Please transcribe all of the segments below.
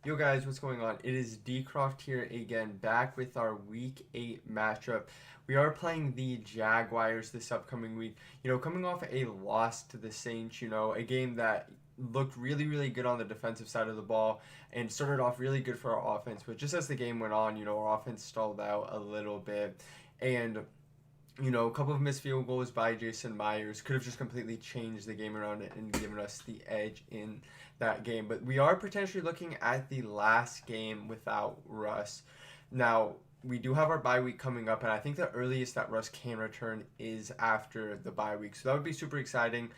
Yo guys, what's going on? It is Dcroft here again, back with our Week 8 matchup. We are playing the Jaguars this upcoming week. Coming off a loss to the Saints, a game that looked really, really good on the defensive side of the ball and started off really good for our offense. But just as the game went on, our offense stalled out a little bit. And a couple of missed field goals by Jason Myers could have just completely changed the game around and given us the edge in that game. But we are potentially looking at the last game without Russ. Now, we do have our bye week coming up, and I think the earliest that Russ can return is after the bye week. So that would be super exciting,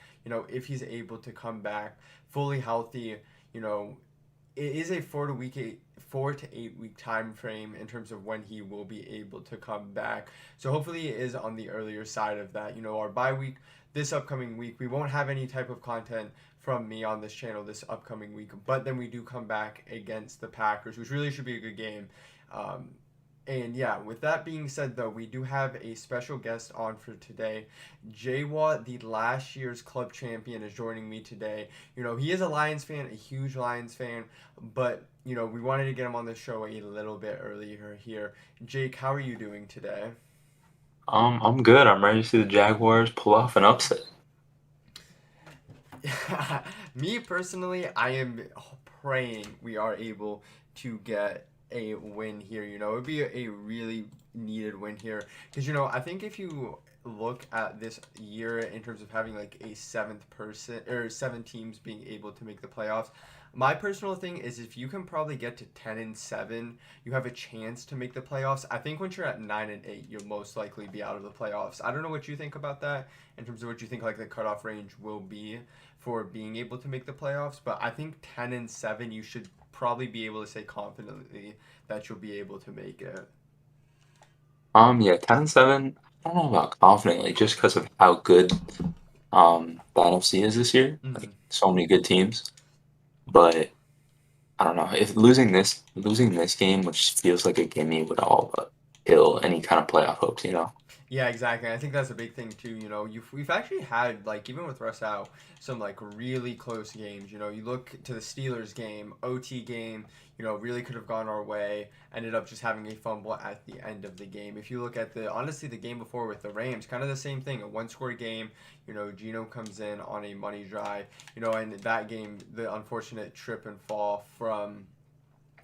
if he's able to come back fully healthy. You know, it is a 4 to 8 week time frame in terms of when he will be able to come back. So hopefully it is on the earlier side of that. Our bye week this upcoming week, we won't have any type of content from me on this channel this upcoming week, but then we do come back against the Packers, which really should be a good game. Um, and yeah, with that being said, though, we do have a special guest on for today. Jwall, the last year's club champion, is joining me today. He is a Lions fan, a huge Lions fan, but, we wanted to get him on the show a little bit earlier here. Jake, how are you doing today? I'm good. I'm ready to see the Jaguars pull off an upset. Me personally, I am praying we are able to get a win here. It would be a really needed win here because I think if you look at this year in terms of having like a seventh person or seven teams being able to make the playoffs, my personal thing is if you can probably get to 10-7, you have a chance to make the playoffs. I think once you're at 9-8, you'll most likely be out of the playoffs. I don't know what you think about that in terms of what you think like the cutoff range will be for being able to make the playoffs, but I think 10-7 you should probably be able to say confidently that you'll be able to make it. Yeah, 10-7. I don't know about confidently, just because of how good the NFC is this year. Hmm. Like so many good teams. But I don't know if losing this game, which feels like a gimme, would all but kill any kind of playoff hopes. Yeah, exactly. I think that's a big thing too. We've actually had like even with Russ out some like really close games. You look to the Steelers game, OT game. Really could have gone our way. Ended up just having a fumble at the end of the game. If you look at the honestly the game before with the Rams, kind of the same thing. A one-score game. Gino comes in on a money drive. And that game, the unfortunate trip and fall from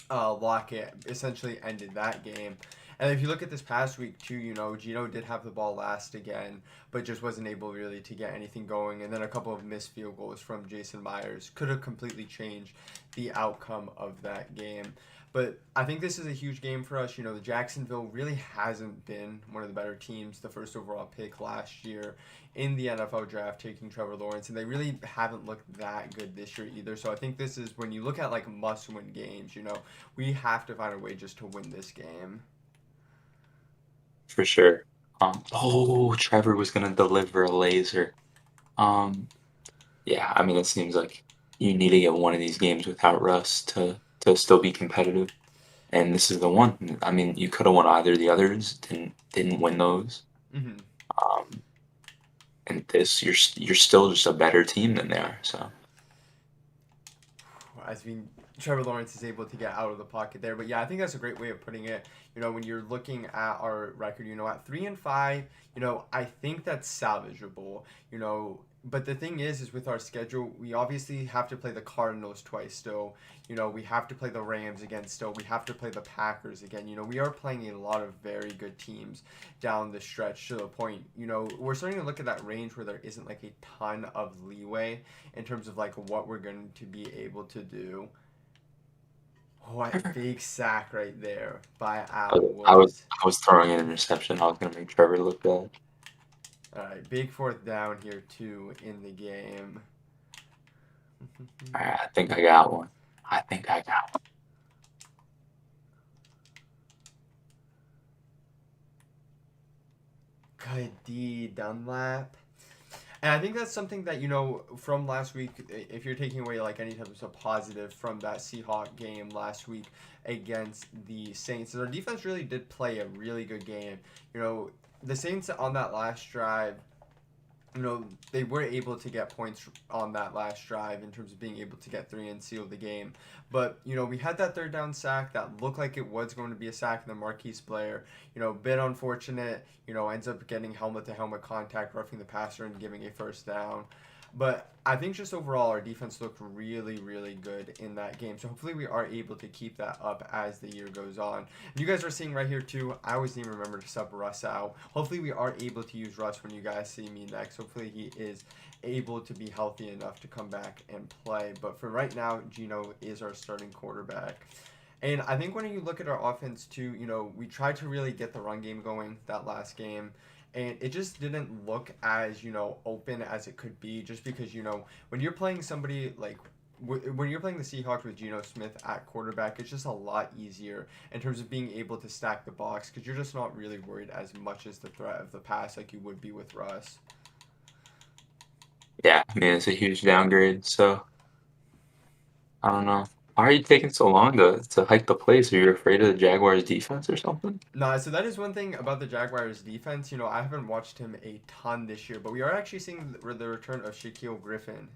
Lockett essentially ended that game. And if you look at this past week too, Gino did have the ball last again, but just wasn't able really to get anything going. And then a couple of missed field goals from Jason Myers could have completely changed the outcome of that game. But I think this is a huge game for us. The Jacksonville really hasn't been one of the better teams, the first overall pick last year in the NFL draft, taking Trevor Lawrence, and they really haven't looked that good this year either. So I think this is when you look at like must-win games. We have to find a way just to win this game. For sure. Trevor was gonna deliver a laser. Um, yeah, I mean it seems like you need to get one of these games without Russ to still be competitive. And this is the one. I mean, you could have won either. The others didn't win those. Hmm. Um, and this, you're still just a better team than they are. So As we Trevor Lawrence is able to get out of the pocket there. But yeah, I think that's a great way of putting it. When you're looking at our record, at 3-5, I think that's salvageable. But the thing is with our schedule, we obviously have to play the Cardinals twice still. We have to play the Rams again still. We have to play the Packers again. We are playing a lot of very good teams down the stretch to the point, we're starting to look at that range where there isn't like a ton of leeway in terms of like what we're going to be able to do. What Trevor, big sack right there by I, Al I was Woods. I was throwing an interception. I was gonna make Trevor look bad. All right, big fourth down here too in the game. All right, I think I got one. I think I got one. Good D Dunlap. And I think that's something that, from last week, if you're taking away like any type of positive from that Seahawk game last week against the Saints, our defense really did play a really good game. The Saints on that last drive they were able to get points on that last drive in terms of being able to get three and seal the game. But, we had that third down sack that looked like it was going to be a sack, and the Marquise Blair, bit unfortunate, ends up getting helmet to helmet contact, roughing the passer, and giving a first down. But I think just overall, our defense looked really, really good in that game. So hopefully we are able to keep that up as the year goes on. And you guys are seeing right here too, I always need to remember to sub Russ out. Hopefully we are able to use Russ when you guys see me next. Hopefully he is able to be healthy enough to come back and play. But for right now, Gino is our starting quarterback. And I think when you look at our offense too, we tried to really get the run game going that last game. And it just didn't look as, open as it could be just because, when you're playing somebody like when you're playing the Seahawks with Geno Smith at quarterback, it's just a lot easier in terms of being able to stack the box because you're just not really worried as much as the threat of the pass like you would be with Russ. Yeah, I mean, it's a huge downgrade. So I don't know. Why are you taking so long to hike the place? Are you afraid of the Jaguars' defense or something? Nah, so that is one thing about the Jaguars defense. I haven't watched him a ton this year, but we are actually seeing the return of Shaquille Griffin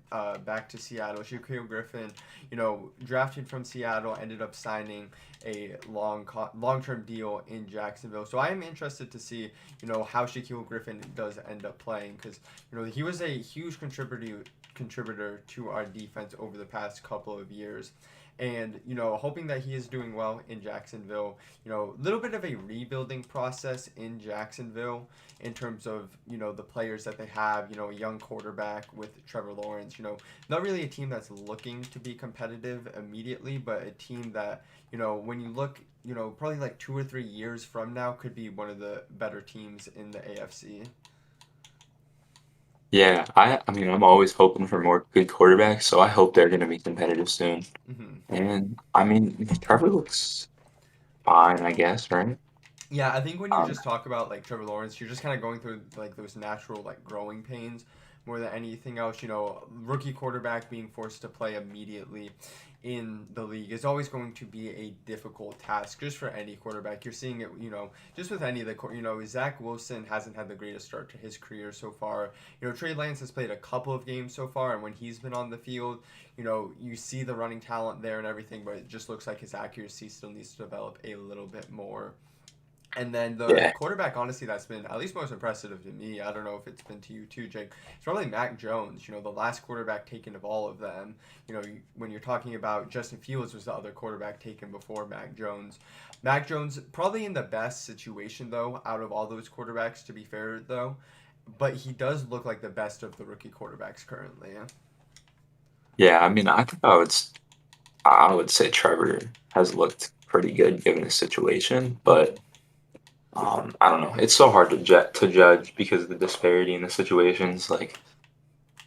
back to Seattle. Shaquille Griffin, drafted from Seattle, ended up signing a long-term deal in Jacksonville. So I am interested to see, how Shaquille Griffin does end up playing because, he was a huge contributor to our defense over the past couple of years. And, hoping that he is doing well in Jacksonville. A little bit of a rebuilding process in Jacksonville in terms of, the players that they have, a young quarterback with Trevor Lawrence, not really a team that's looking to be competitive immediately, but a team that, when you look, probably like 2 or 3 years from now could be one of the better teams in the AFC. Yeah, I mean, I'm always hoping for more good quarterbacks, so I hope they're going to be competitive soon. Hmm. And I mean, Trevor looks fine, I guess, right? Yeah, I think when you Um, just talk about like Trevor Lawrence, you're just kind of going through like those natural like growing pains more than anything else. Rookie quarterback being forced to play immediately in the league is always going to be a difficult task just for any quarterback. You're seeing it, just with any of Zach Wilson hasn't had the greatest start to his career so far. Trey Lance has played a couple of games so far, and when he's been on the field, you see the running talent there and everything, but it just looks like his accuracy still needs to develop a little bit more. And then the yeah, quarterback, honestly, that's been at least most impressive to me. I don't know if it's been to you too, Jake. It's probably Mac Jones. The last quarterback taken of all of them. When you're talking about Justin Fields was the other quarterback taken before Mac Jones. Mac Jones probably in the best situation though out of all those quarterbacks. To be fair though, but he does look like the best of the rookie quarterbacks currently. yeah. I mean, I would say Trevor has looked pretty good given the situation, but Hmm. I don't know. It's so hard to judge because of the disparity in the situations. Like,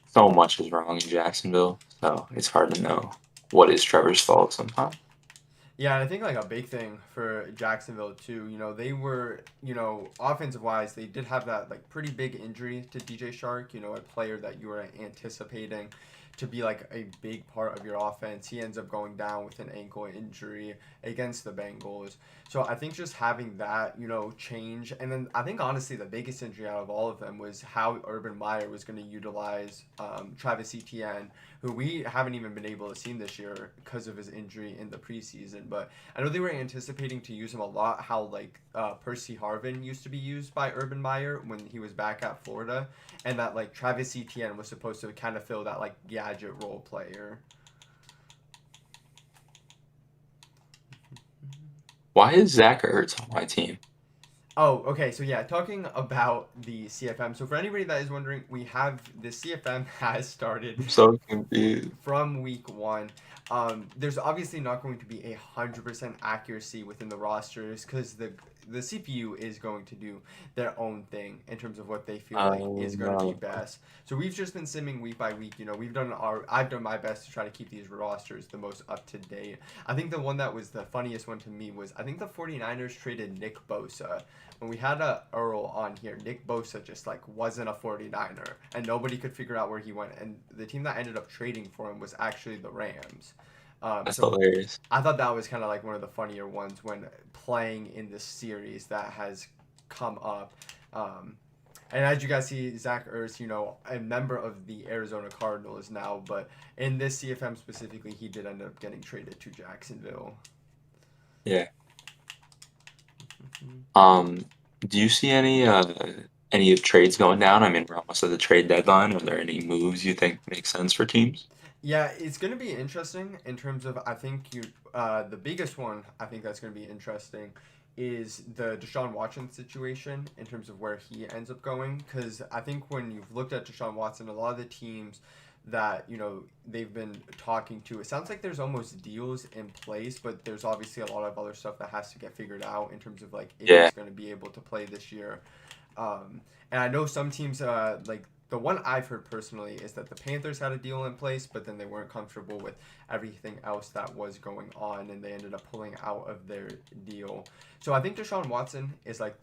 so much is wrong in Jacksonville, so it's hard to know what is Trevor's fault sometimes. Yeah, and I think like a big thing for Jacksonville too, they were, offensive wise, they did have that like pretty big injury to DJ Shark, a player that you were anticipating to be like a big part of your offense. He ends up going down with an ankle injury against the Bengals. So I think just having that, change, and then I think honestly the biggest injury out of all of them was how Urban Meyer was going to utilize Travis Etienne, who we haven't even been able to see this year because of his injury in the preseason. But I know they were anticipating to use him a lot, how like Percy Harvin used to be used by Urban Meyer when he was back at Florida, and that like Travis Etienne was supposed to kind of fill that like gadget role player. Why is Zach Ertz on my team? Oh, okay. So yeah, talking about the CFM. So for anybody that is wondering, we have the CFM has started I'm so confused. from week one. There's obviously not going to be 100% accuracy within the rosters because the CPU is going to do their own thing in terms of what they feel like Oh is going to be no. best. So we've just been simming week by week. I've done my best to try to keep these rosters the most up to date. I think the one that was the funniest one to me was I think the 49ers traded Nick Bosa. When we had a Earl on here, Nick Bosa just like wasn't a 49er and nobody could figure out where he went. And the team that ended up trading for him was actually the Rams. That's So hilarious. I thought that was kind of like one of the funnier ones when playing in this series that has come up. Um, And as you guys see, Zach Ertz, a member of the Arizona Cardinals now, but in this CFM specifically, he did end up getting traded to Jacksonville. Yeah. Mhm. Do you see any trades going down? I mean, we're almost at the trade deadline. Are there any moves you think make sense for teams? Yeah, it's going to be interesting in terms of I think the biggest one I think that's going to be interesting is the Deshaun Watson situation in terms of where he ends up going because I think when you've looked at Deshaun Watson, a lot of the teams that they've been talking to, it sounds like there's almost deals in place, but there's obviously a lot of other stuff that has to get figured out in terms of like if Yeah, he's going to be able to play this year. And I know some teams, like the one I've heard personally, is that the Panthers had a deal in place, but then they weren't comfortable with everything else that was going on, and they ended up pulling out of their deal. So I think Deshaun Watson is like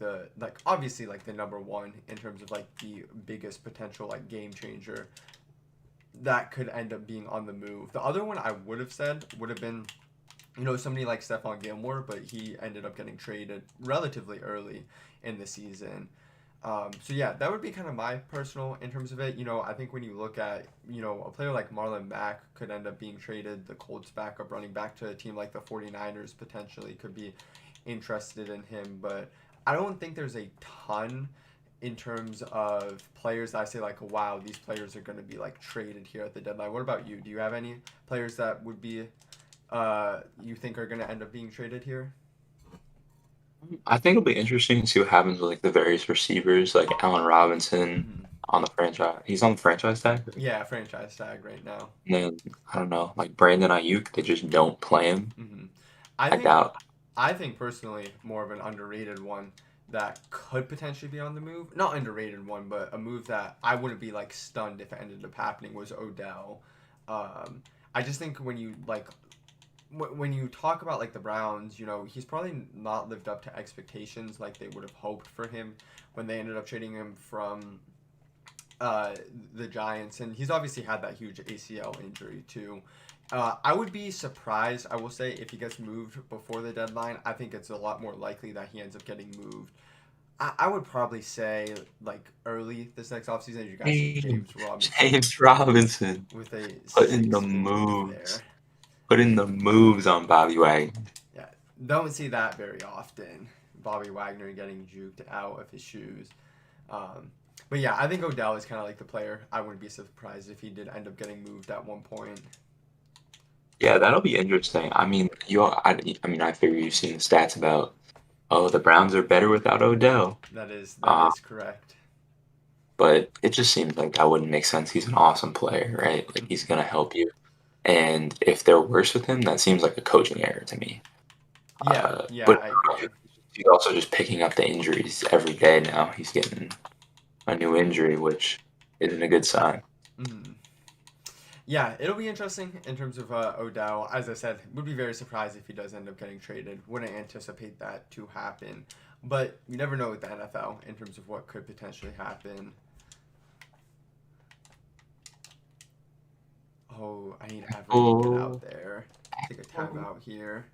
obviously like the number one in terms of like the biggest potential like game changer that could end up being on the move. The other one I would have said would have been somebody like Stephon Gilmore, but he ended up getting traded relatively early in the season. So yeah, that would be kind of my personal in terms of it. I think when you look at a player like Marlon Mack could end up being traded. The Colts backup running back to a team like the 49ers potentially could be interested in him, but I don't think there's a ton in terms of players that I say like, wow, these players are going to be like traded here at the deadline. What about you? Do you have any players that would be you think are going to end up being traded here? I think it'll be interesting to see what happens with like the various receivers, like Allen Robinson Hmm. on the franchise. He's on the franchise tag. Yeah, franchise tag right now. And then I don't know, like Brandon Ayuk, they just don't play him. Hmm. I I think doubt. I think personally more of an underrated one that could potentially be on the move. Not underrated one, but a move that I wouldn't be like stunned if it ended up happening was Odell. I just think when you like when you talk about like the Browns, he's probably not lived up to expectations like they would have hoped for him when they ended up trading him from uh, the Giants, and he's obviously had that huge ACL injury too. I would be surprised, I will say, if he gets moved before the deadline. I think it's a lot more likely that he ends up getting moved. I would probably say like early this next offseason, as you guys see James, James Robinson James Robinson with a putting the six-figure move moves, there. putting the moves on Bobby Wagner. Yeah, don't see that very often. Bobby Wagner getting juked out of his shoes. Um, but yeah, I think Odell is kind of like the player. I wouldn't be surprised if he did end up getting moved at one point. Yeah, that'll be interesting. I mean, I mean, I figure you've seen the stats about, oh, the Browns are better without Odell. That Uh, is correct. but it just seems like that wouldn't make sense. He's an awesome player, right? Like he's Hmm. gonna help you. And if they're worse with him, that seems like a coaching error to me. Yeah, yeah, But I agree. he's also just picking up the injuries every day now. He's getting a new injury, which isn't a good sign. Hmm. Yeah, it'll be interesting in terms of Odell. As I said, would be very surprised if he does end up getting traded. Wouldn't anticipate that to happen. But you never know with the NFL in terms of what could potentially happen. Oh, I need Everett to get out Oh, there. Take a timeout here.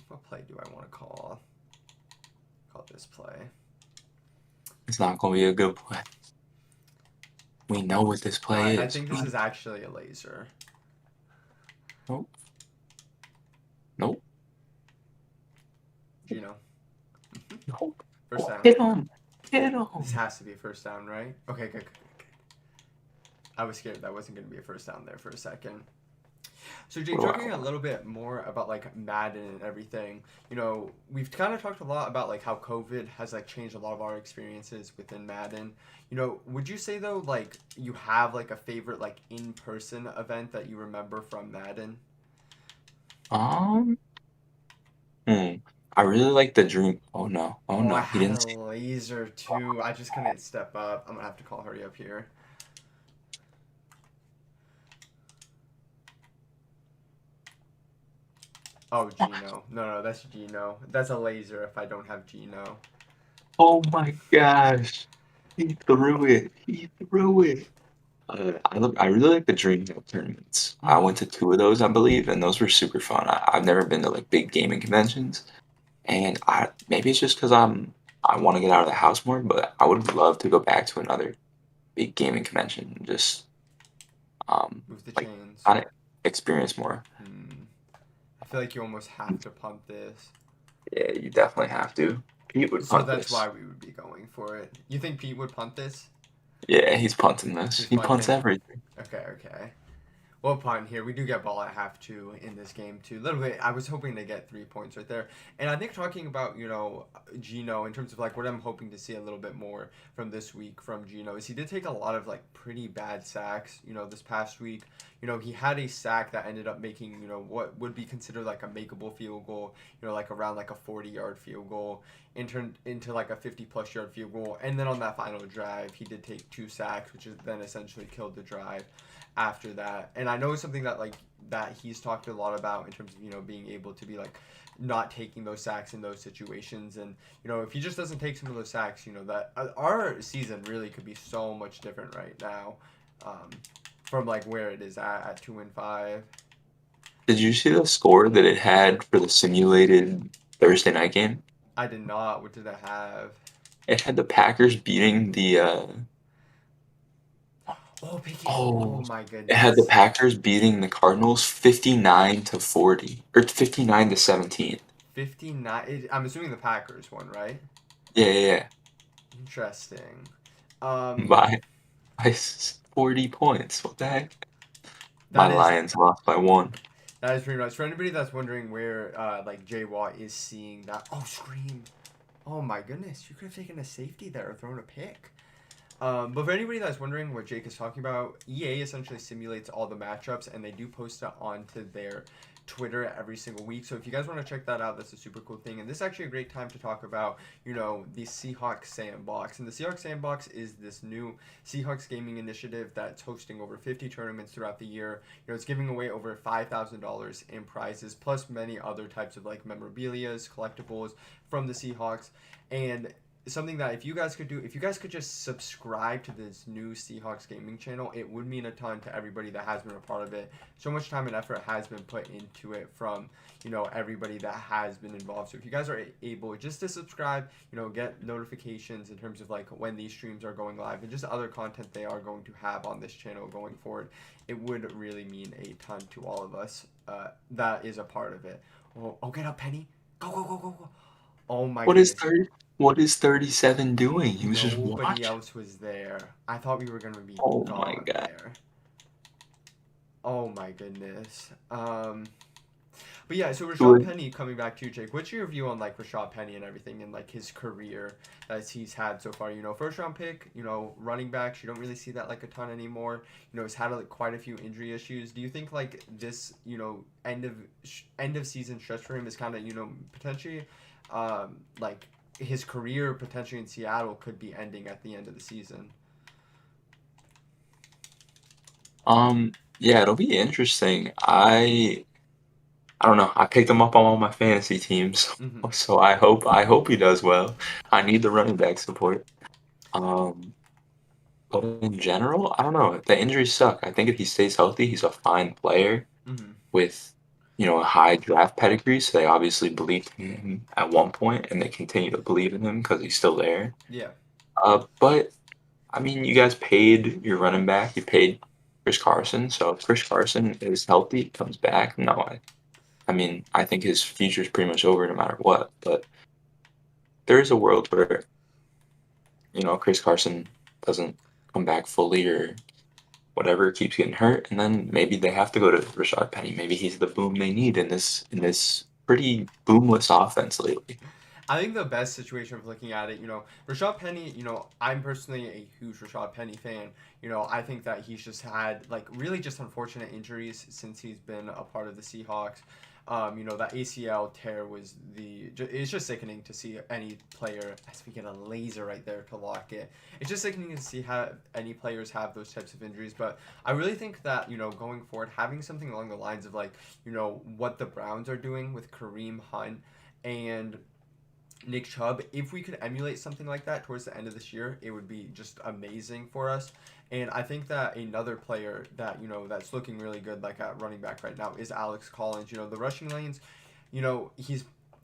What play do I want to call? Call this play. it's not going to be a good play. We know what this All play right, I is. think this is actually a laser. Nope. Nope. Gino, Nope. first Oh, down. hit him. Hit him. This has to be a first down, right? Okay, good, good, good. I was scared that wasn't going to be a first down there for a second. So, Jake, talking a Wow. little bit more about like Madden and everything, we've kind of talked a lot about like how COVID has like changed a lot of our experiences within Madden. Would you say though, like you have like a favorite like in-person event that you remember from Madden? Um, hmm. I really like the dream. Oh no. Oh Oh, I no. He had didn't a see. laser too. I just couldn't step up. I'm gonna have to call hurry up here. Oh, Gino. No, no, that's Gino. That's a laser if I don't have Gino. Oh my gosh. He threw it. He threw it. I really like the Dream Team tournaments. I Hmm. went to two of those, I believe, and those were super fun. I've never been to like big gaming conventions, and I maybe it's just because I'm I want to get out of the house more, but I would love to go back to another big gaming convention and just Move the like chains. kind of experience more. Hmm. I feel like you almost have to punt this. Yeah, you definitely have to. Pete would So punt that's this. why we would be going for it. You think Pete would punt this? Yeah, he's punting this. He's He punts punting. everything. Okay, okay. Well, punt here. We do get ball at half two in this game too. A little bit. I was hoping to get 3 points right there. And I think talking about Gino in terms of like what I'm hoping to see a little bit more from this week from Gino is he did take a lot of like pretty bad sacks. This past week. He had a sack that ended up making what would be considered like a makeable field goal. Like around like a 40-yard field goal. And turned into like a 50+ yard field goal. And then on that final drive, he did take 2 sacks, which is then essentially killed the drive after that. And I know something that that he's talked a lot about in terms of being able to be like not taking those sacks in those situations. And if he just doesn't take some of those sacks, that our season really could be so much different right now, um, from like where it is at 2-5. Did you see the score that it had for the simulated Thursday night game? I did not. What did I have? It had the Packers beating the Oh, Pickett. Oh oh, my it had the goodness. Packers beating the Cardinals 59-40 or 59-17. 59. I'm assuming the Packers won, right? Yeah, yeah, Interesting. yeah. Um, By 40 points. What the heck? My that is Lions lost by one. That is pretty much for anybody that's wondering where like Jwall is seeing that. Oh, scream! Oh my goodness, you could have taken a safety there or thrown a pick. But for anybody that's wondering what Jake is talking about, EA essentially simulates all the matchups and they do post it onto their Twitter every single week. So if you guys want to check that out, that's a super cool thing. And this is actually a great time to talk about, the Seahawks Sandbox. And the Seahawks Sandbox is this new Seahawks gaming initiative that's hosting over 50 tournaments throughout the year. It's giving away over $5,000 in prizes, plus many other types of like memorabilias, collectibles from the Seahawks. And something that if you guys could do, if you guys could just subscribe to this new Seahawks gaming channel, it would mean a ton to everybody that has been a part of it. So much time and effort has been put into it from everybody that has been involved. So if you guys are able just to subscribe, get notifications in terms of like when these streams are going live and just other content they are going to have on this channel going forward, it would really mean a ton to all of us that is a part of it. Oh, get up, Penny! Go, go, go, go, go! Oh my What is goodness. 30? What is 37 doing? He was just Nobody watching. else was there. I thought we were gonna be Oh my gone god. there. Oh my goodness. But yeah, so Rashad Wait, Penny coming back to you, Jake. What's your view on like Rashad Penny and everything and like his career that he's had so far? First round pick. Running backs. You don't really see that like a ton anymore. He's had like quite a few injury issues. Do you think like this end of season stretch for him is kind of potentially like his career potentially in Seattle could be ending at the end of the season? yeah, it'll be interesting. I don't know. I picked him up on all my fantasy teams, Mm-hmm. so I hope he does well. I need the running back support. Um, but in general, I don't know. The injuries suck. I think if he stays healthy, he's a fine player Mm-hmm. with, a high draft pedigree. So they obviously believed in him at one point, and they continue to believe in him because he's still there. Yeah. But I mean, you guys paid your running back. You paid Chris Carson. So if Chris Carson is healthy, comes back. No, I mean, I think his future is pretty much over no matter what. But there is a world where, Chris Carson doesn't come back fully or whatever, keeps getting hurt, and then maybe they have to go to Rashad Penny. Maybe he's the boom they need in this pretty boomless offense lately. I think the best situation of looking at it, Rashad Penny, I'm personally a huge Rashad Penny fan. I think that he's just had like really just unfortunate injuries since he's been a part of the Seahawks. That ACL tear was it's just sickening to see any player, as we get a laser right there to lock it. It's just sickening to see how any players have those types of injuries. But I really think that, going forward, having something along the lines of like, what the Browns are doing with Kareem Hunt and Nick Chubb, if we could emulate something like that towards the end of this year, it would be just amazing for us. And I think that another player that, that's looking really good, like at running back right now, is Alex Collins. The rushing lanes, he's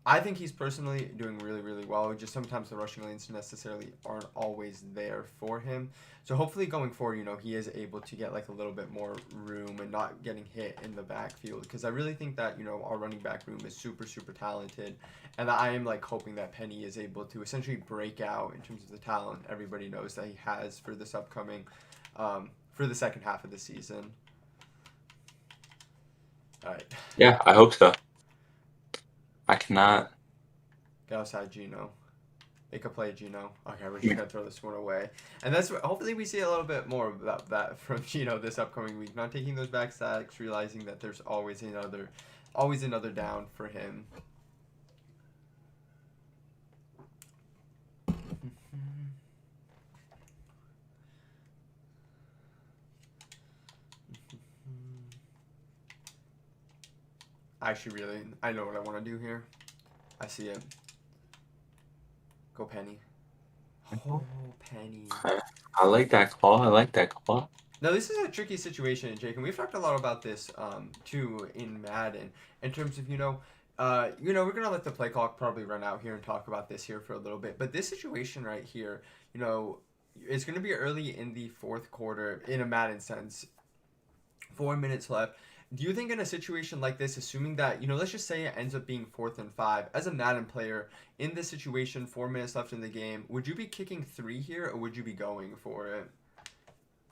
I think he's personally doing really, really well. Just sometimes the rushing lanes necessarily aren't always there for him. So hopefully going forward, he is able to get like a little bit more room and not getting hit in the backfield. Because I really think that our running back room is super, super talented, and I am like hoping that Penny is able to essentially break out in terms of the talent everybody knows that he has for this upcoming, for the second half of the season. All right, Yeah, I hope so. I cannot. get outside Gino. Make a play, Gino. Okay, we're just gonna throw this one away, and that's hopefully we see a little bit more about that from Gino this upcoming week. Not taking those back sacks, realizing that there's always another down for him. I know what I want to do here. I see it. Go Penny. Oh, Penny. I like that call. I like that call. Now this is a tricky situation, Jake, and we've talked a lot about this too in Madden in terms of we're gonna let the play clock probably run out here and talk about this here for a little bit, but this situation right here, is gonna be early in the fourth quarter in a Madden sense. 4 minutes left. Do you think in a situation like this, assuming that, let's just say it ends up being 4th and 5, as a Madden player, in this situation, 4 minutes left in the game, would you be kicking three here or would you be going for it?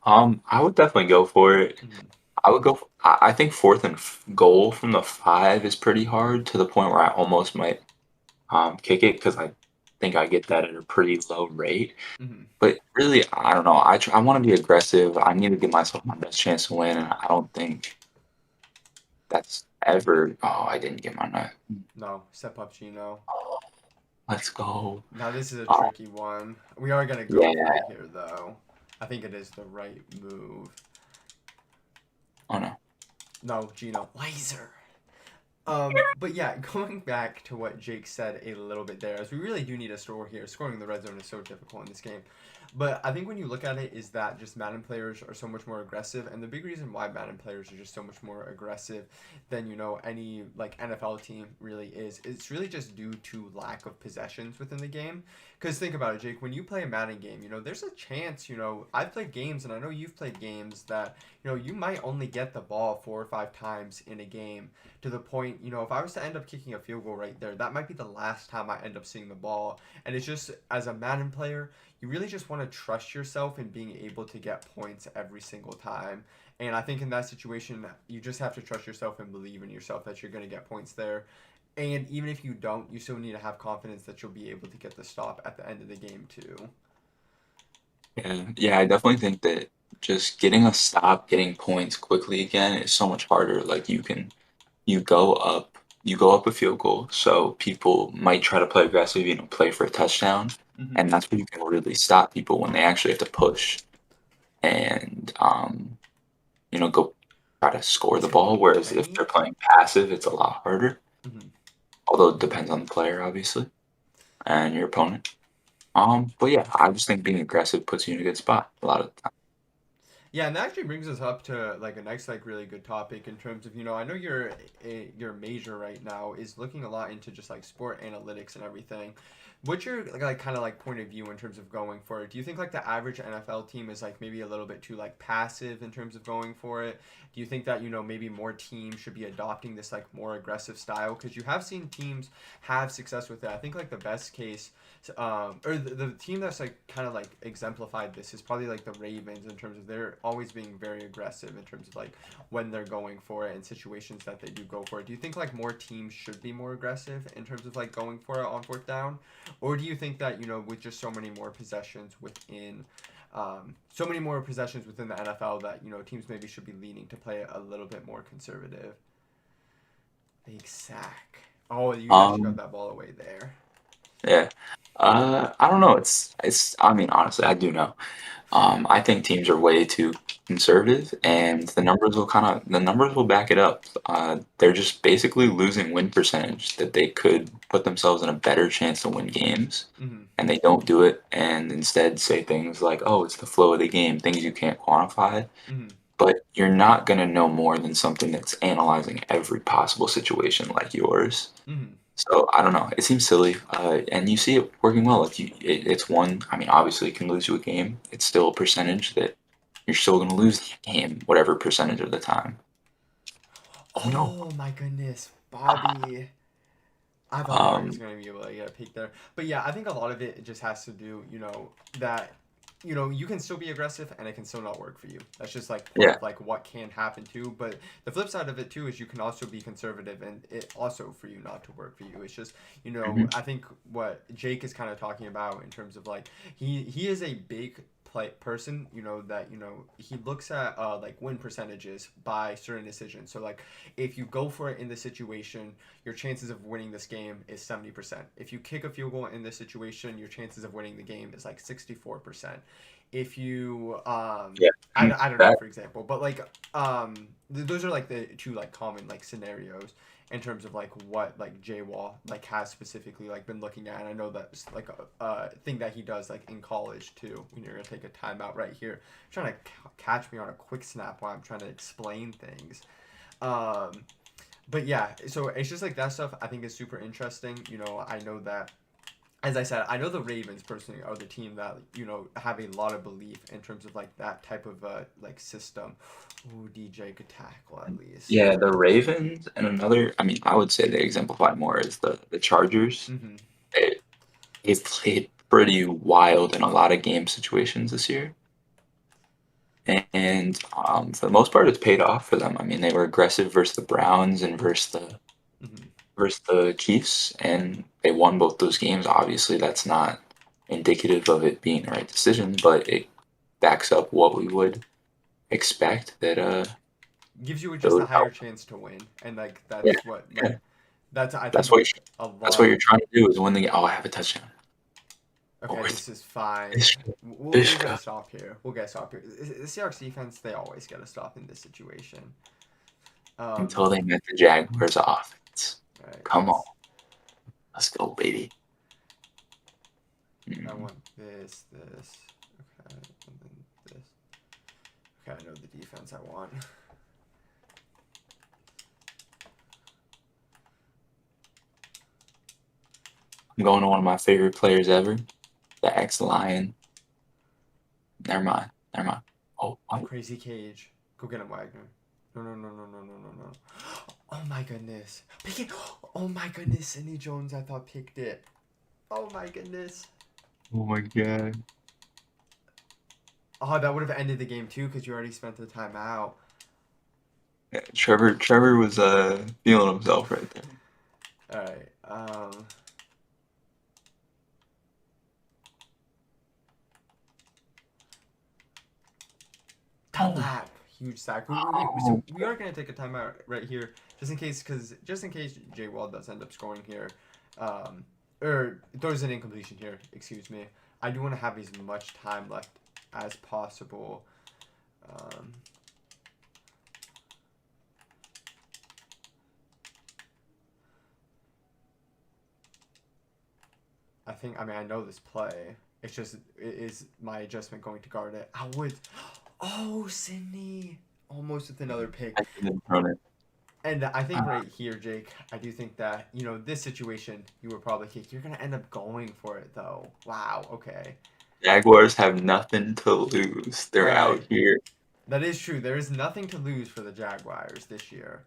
I would definitely go for it. Mhm. I would go. I think fourth and goal from the 5 is pretty hard to the point where I almost might kick it because I think I get that at a pretty low rate. Mhm. But really, I don't know. I want to be aggressive. I need to give myself my best chance to win, and I don't think that's ever. Oh, I didn't get my nut. No, step up, Gino. Oh, let's go. Now this is a Oh, tricky one. We are gonna go for yeah. it here, though. I think it is the right move. Oh no. No, Gino. Laser. But yeah, going back to what Jake said a little bit there, as we really do need a score here. Scoring in the red zone is so difficult in this game. But I think when you look at it, is that just Madden players are so much more aggressive, and the big reason why Madden players are just so much more aggressive than any like NFL team really is. It's really just due to lack of possessions within the game. Because think about it, Jake. When you play a Madden game, there's a chance. I've played games, and I know you've played games that you might only get the ball 4 or 5 times in a game to the point, if I was to end up kicking a field goal right there, that might be the last time I end up seeing the ball. And it's just, as a Madden player, you really just want to trust yourself in being able to get points every single time. And I think in that situation, you just have to trust yourself and believe in yourself that you're going to get points there. And even if you don't, you still need to have confidence that you'll be able to get the stop at the end of the game, too. Yeah, I definitely think that just getting a stop, getting points quickly again is so much harder. Like you go up, you go up a field goal, so people might try to play aggressive, play for a touchdown, Mm-hmm. and that's where you can really stop people when they actually have to push and go try to score Is the it ball. Whereas if Penny? they're playing passive, it's a lot harder. Mm-hmm. Although it depends on the player, obviously, and your opponent. But yeah, I just think being aggressive puts you in a good spot a lot of the time. Yeah, and that actually brings us up to like a next like really good topic in terms of I know your major right now is looking a lot into just like sport analytics and everything. What's your like kind of like point of view in terms of going for it? Do you think like the average NFL team is like maybe a little bit too like passive in terms of going for it? Do you think that maybe more teams should be adopting this like more aggressive style? Because you have seen teams have success with it. I think like the best case or the team that's like kind of like exemplified this is probably like the Ravens in terms of they're always being very aggressive in terms of like when they're going for it and situations that they do go for it. Do you think like more teams should be more aggressive in terms of like going for it on fourth down, or do you think that with just so many more possessions within the NFL that teams maybe should be leaning to play a little bit more conservative? Big sack. Oh, you actually got Um, that ball away there. yeah. I don't know. It's. I mean, honestly, I do know. I think teams are way too conservative, Mm-hmm. and the numbers will back it up. They're just basically losing win percentage that they could put themselves in a better chance to win games, Mm-hmm. and they don't do it, and instead say things like, "Oh, it's the flow of the game," things you can't quantify. Mm-hmm. But you're not gonna know more than something that's analyzing every possible situation like yours. Mm-hmm. So I don't know. It seems silly, and you see it working well. Like it's one. I mean, obviously, it can lose you a game. It's still a percentage that you're still going to lose the game, whatever percentage of the time. Oh no. Oh my goodness, Ah, Bobby. I thought Bobby was um, going to be able to get a pick there. But yeah, I think a lot of it just has to do, that, you can still be aggressive and it can still not work for you. That's just like part yeah. of like what can happen too. But the flip side of it too is you can also be conservative and it also for you not to work for you. It's just, Mhm. I think what Jake is kind of talking about in terms of like he is a big play person, that he looks at like win percentages by certain decisions. So like if you go for it in the situation, your chances of winning this game is 70%. If you kick a field goal in this situation, your chances of winning the game is like 64%. If you, Yeah. And I don't know, that. for example, but like, those are like the two like common like scenarios in terms of like what like Jwall like has specifically like been looking at. And I know that's like a thing that he does like in college too. When you're gonna take a timeout right here, trying to catch me on a quick snap while I'm trying to explain things. Um, but yeah, so it's just like that stuff I think is super interesting. I know that, as I said, I know the Ravens personally are the team that have a lot of belief in terms of like that type of like system. Ooh, DJ could tackle at least. Yeah, the Ravens and another. I mean, I would say they exemplify more is the Chargers. Mm-hmm. They, they've played pretty wild in a lot of game situations this year. And for the most part, it's paid off for them. I mean, they were aggressive versus the Browns and Mm-hmm. versus the Chiefs, and they won both those games. Obviously, that's not indicative of it being the right decision, but it backs up what we would expect that Gives you just those a higher chance to win, and like yeah, that's what yeah. like that's I That's think what a that's lot what of. you're trying to do is win the game. Oh, I have a touchdown. Okay, Or this is fine. Bishop. We'll get a Bishop. stop here. We'll get a stop here. The Seahawks defense, they always get a stop in this situation. Until Um, they met the Jaguars offense. all right, Come on, let's go, baby. I Mm. want this. Okay, and then this. Okay, I know the defense I want. I'm going to one of my favorite players ever, the ex-Lion. Never mind. Never mind. Oh, oh, Crazy Cage. Go get him, Wagner. No, no, no, no, no, no, no, no. Oh my goodness. Pick it. Oh my goodness. Sidney Jones, I thought picked it. Oh my goodness. oh my god. Oh, that would have ended the game too because you already spent the timeout. Yeah, Trevor was feeling himself right there. All right. Oh, Lap. Huge sack. So oh. we are gonna take a timeout right here, just in case Jwall does end up scoring here, or throws an incompletion here. Excuse me. I do want to have as much time left as possible. Um, I think. I mean, I know this play. It's just, is my adjustment going to guard it? I would. Oh, Sydney. Almost with another pick. I could have thrown it. And I Uh, think right here, Jake, I do think that, this situation, you were probably kick. You're going to end up going for it, though. Wow, okay. Jaguars have nothing to lose. All They're out right. here. That is true. There is nothing to lose for the Jaguars this year.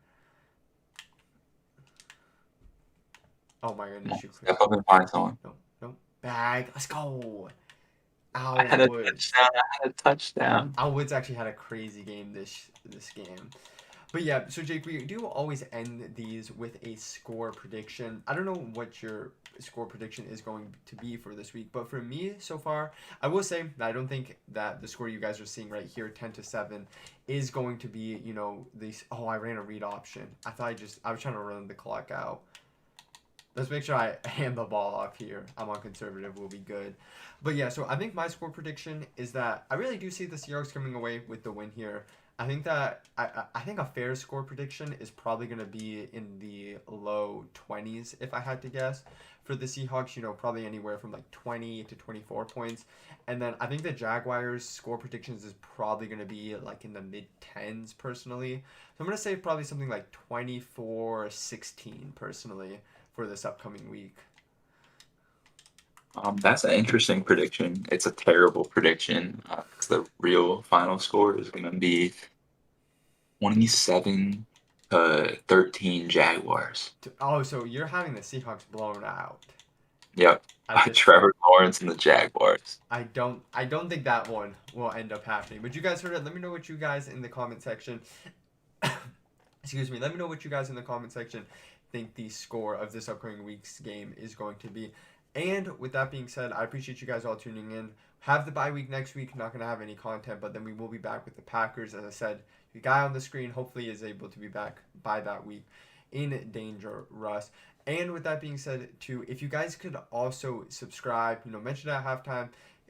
Oh, my Come on, goodness, you clear. step up and find someone. No, no. Bag. Let's go. I Al had a Woods. touchdown. I had a touchdown. Al Woods actually had a crazy game this game. But yeah, so Jake, we do always end these with a score prediction. I don't know what your score prediction is going to be for this week, but for me so far, I will say that I don't think that the score you guys are seeing right here, 10-7, is going to be, these. Oh, I ran a read option. I was trying to run the clock out. Let's make sure I hand the ball off here. I'm on conservative. We'll be good. But yeah, so I think my score prediction is that I really do see the Seahawks coming away with the win here. I think that I think a fair score prediction is probably going to be in the low 20s if I had to guess for the Seahawks, probably anywhere from like 20 to 24 points. And then I think the Jaguars score predictions is probably going to be like in the mid 10s personally. So I'm going to say probably something like 24-16 personally for this upcoming week. That's an interesting prediction. It's a terrible prediction because the real final score is going to be 27-13 Jaguars. Oh, so you're having the Seahawks blown out. Yep, I by just Trevor Lawrence and the Jaguars. I don't think that one will end up happening. But you guys heard it. Let me know what you guys in the comment section excuse me, let me know what you guys in the comment section think the score of this upcoming week's game is going to be. And with that being said, I appreciate you guys all tuning in. Have the bye week next week. Not going to have any content, but then we will be back with the Packers. As I said, the guy on the screen hopefully is able to be back by that week in Danger Russ. And with that being said, too, if you guys could also subscribe, mention at halftime.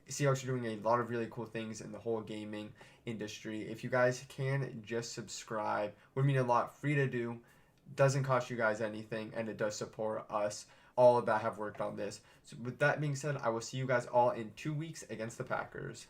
Seahawks are doing a lot of really cool things in the whole gaming industry. If you guys can just subscribe, would mean a lot. Free to do, doesn't cost you guys anything, and it does support us all that have worked on this. So with that being said, I will see you guys all in 2 weeks against the Packers.